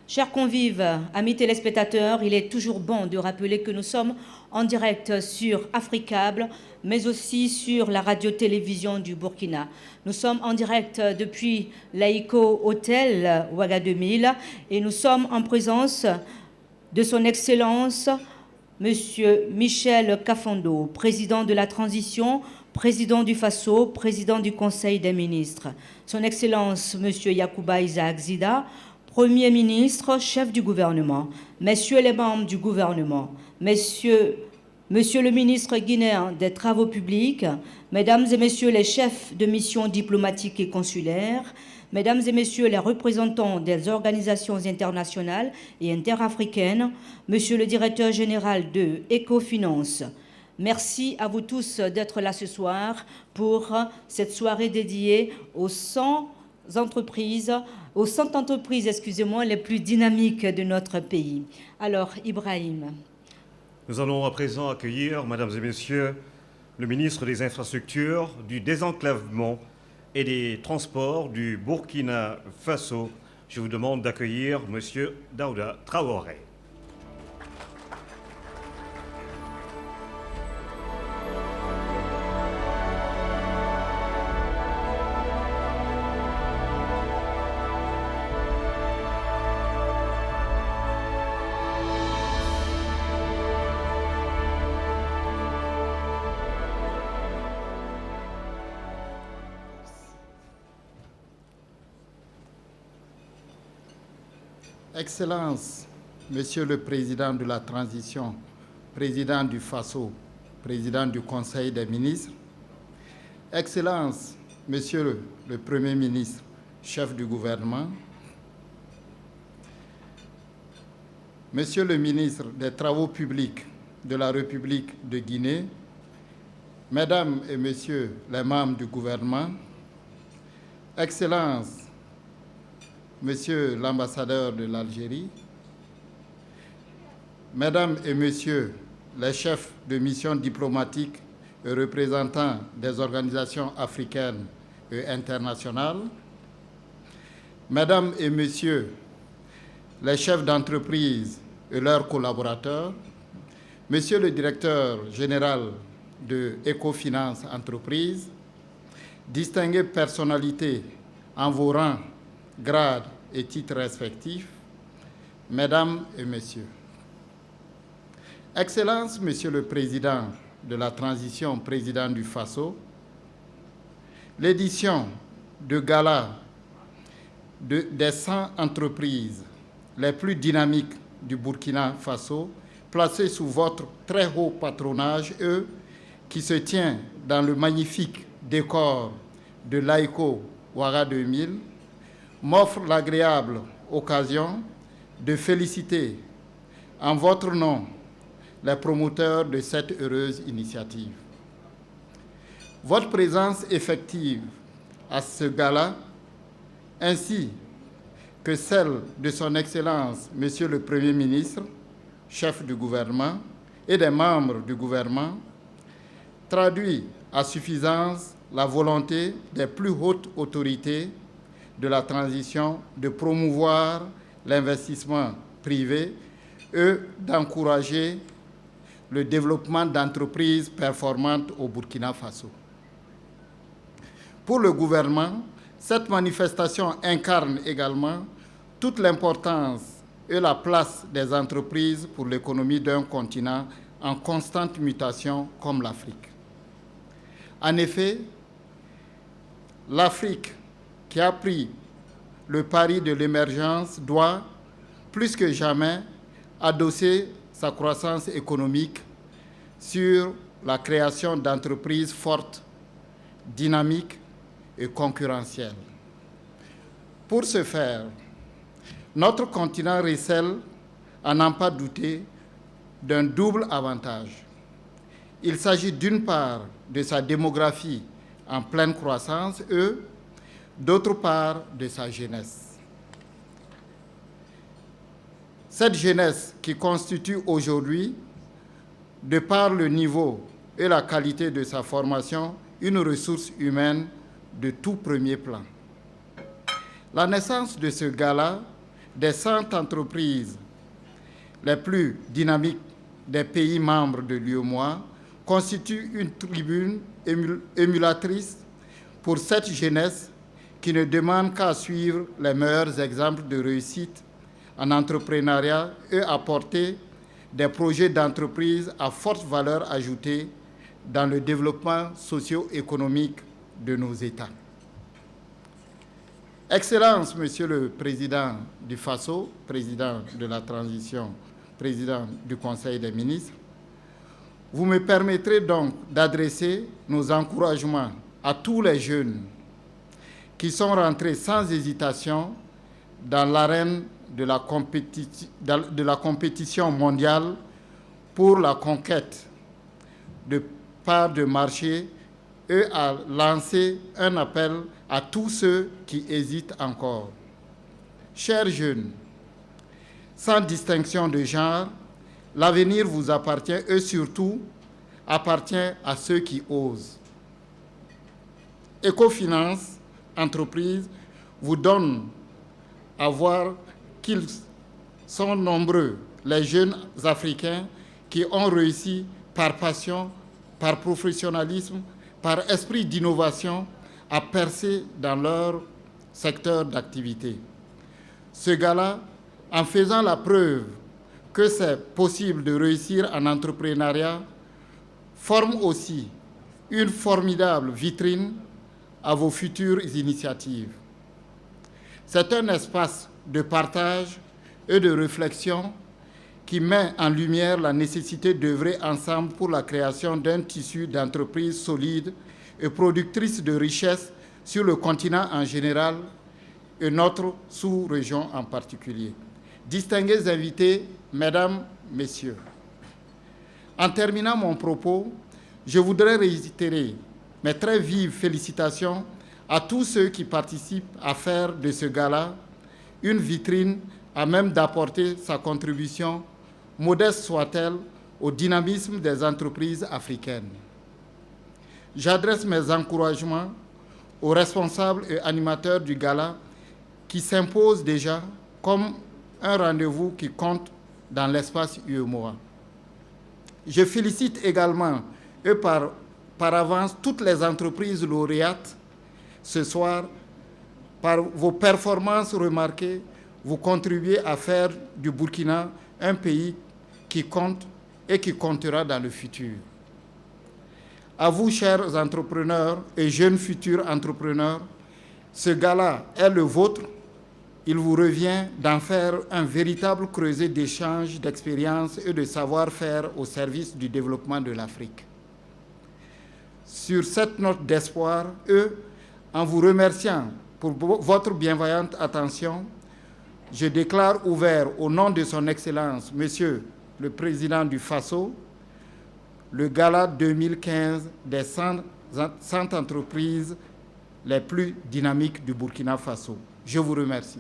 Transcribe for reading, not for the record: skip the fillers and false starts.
Chers convives, amis téléspectateurs, il est toujours bon de rappeler que nous sommes en direct sur Africable, mais aussi sur la radio-télévision du Burkina. Nous sommes en direct depuis l'Aïko Hotel Ouaga 2000 et nous sommes en présence de son Excellence, Monsieur Michel Kafando, président de la transition, président du FASO, président du Conseil des ministres. Son Excellence, Monsieur Yacouba Isaac Zida, Premier ministre, chef du gouvernement, messieurs les membres du gouvernement, monsieur le ministre guinéen des Travaux publics, mesdames et messieurs les chefs de mission diplomatiques et consulaires, mesdames et messieurs les représentants des organisations internationales et interafricaines, monsieur le directeur général de Ecofinance, merci à vous tous d'être là ce soir pour cette soirée dédiée aux 100 entreprises, les plus dynamiques de notre pays. Alors, Ibrahim. Nous allons à présent accueillir, mesdames et messieurs, le ministre des Infrastructures, du Désenclavement et des Transports du Burkina Faso. Je vous demande d'accueillir monsieur Daouda Traoré. Excellences, Monsieur le Président de la Transition, Président du FASO, Président du Conseil des ministres, Excellences, Monsieur le Premier ministre, chef du gouvernement, Monsieur le ministre des Travaux publics de la République de Guinée, Mesdames et Messieurs les membres du gouvernement, Excellences, Monsieur l'ambassadeur de l'Algérie, Mesdames et Messieurs les chefs de mission diplomatiques et représentants des organisations africaines et internationales, Mesdames et Messieurs les chefs d'entreprise et leurs collaborateurs, Monsieur le directeur général de Ecofinance Entreprises, distinguées personnalités en vos rangs, grades et titres respectifs, Mesdames et Messieurs. Excellences, Monsieur le Président de la Transition, Président du FASO, l'édition de gala des 100 entreprises les plus dynamiques du Burkina Faso, placée sous votre très haut patronage, qui se tient dans le magnifique décor de l'Aïko Ouaga 2000, m'offre l'agréable occasion de féliciter en votre nom les promoteurs de cette heureuse initiative. Votre présence effective à ce gala, ainsi que celle de son Excellence, Monsieur le Premier ministre, chef du gouvernement, et des membres du gouvernement, traduit à suffisance la volonté des plus hautes autorités de la transition de promouvoir l'investissement privé et d'encourager le développement d'entreprises performantes au Burkina Faso. Pour le gouvernement, cette manifestation incarne également toute l'importance et la place des entreprises pour l'économie d'un continent en constante mutation comme l'Afrique. En effet, l'Afrique, qui a pris le pari de l'émergence, doit, plus que jamais, adosser sa croissance économique sur la création d'entreprises fortes, dynamiques et concurrentielles. Pour ce faire, notre continent recèle, à n'en pas douter, d'un double avantage. Il s'agit d'une part de sa démographie en pleine croissance et, d'autre part, de sa jeunesse. Cette jeunesse qui constitue aujourd'hui, de par le niveau et la qualité de sa formation, une ressource humaine de tout premier plan. La naissance de ce gala des 100 entreprises les plus dynamiques des pays membres de l'UEMOA constitue une tribune émulatrice pour cette jeunesse qui ne demande qu'à suivre les meilleurs exemples de réussite en entrepreneuriat et à porter des projets d'entreprise à forte valeur ajoutée dans le développement socio-économique de nos États. Excellence, Monsieur le Président du FASO, Président de la Transition, Président du Conseil des ministres, vous me permettrez donc d'adresser nos encouragements à tous les jeunes qui sont rentrés sans hésitation dans l'arène de la compétition mondiale pour la conquête de parts de marché et à lancer un appel à tous ceux qui hésitent encore. Chers jeunes, sans distinction de genre, l'avenir vous appartient et surtout appartient à ceux qui osent. Ecofinance, entreprise, vous donne à voir qu'ils sont nombreux, les jeunes Africains qui ont réussi par passion, par professionnalisme, par esprit d'innovation, à percer dans leur secteur d'activité. Ce gala, en faisant la preuve que c'est possible de réussir en entrepreneuriat, forme aussi une formidable vitrine à vos futures initiatives. C'est un espace de partage et de réflexion qui met en lumière la nécessité d'œuvrer ensemble pour la création d'un tissu d'entreprises solides et productrices de richesses sur le continent en général et notre sous-région en particulier. Distingués invités, Mesdames, Messieurs, en terminant mon propos, je voudrais réitérer mes très vives félicitations à tous ceux qui participent à faire de ce gala une vitrine à même d'apporter sa contribution, modeste soit-elle, au dynamisme des entreprises africaines. J'adresse mes encouragements aux responsables et animateurs du gala qui s'imposent déjà comme un rendez-vous qui compte dans l'espace UEMOA. Je félicite également et par avance toutes les entreprises lauréates ce soir. Par vos performances remarquées, vous contribuez à faire du Burkina un pays qui compte et qui comptera dans le futur. À vous, chers entrepreneurs et jeunes futurs entrepreneurs, ce gala est le vôtre. Il vous revient d'en faire un véritable creuset d'échanges, d'expériences et de savoir-faire au service du développement de l'Afrique. Sur cette note d'espoir, en vous remerciant pour votre bienveillante attention, je déclare ouvert au nom de son Excellence, Monsieur le Président du FASO, le Gala 2015 des 100 entreprises les plus dynamiques du Burkina Faso. Je vous remercie.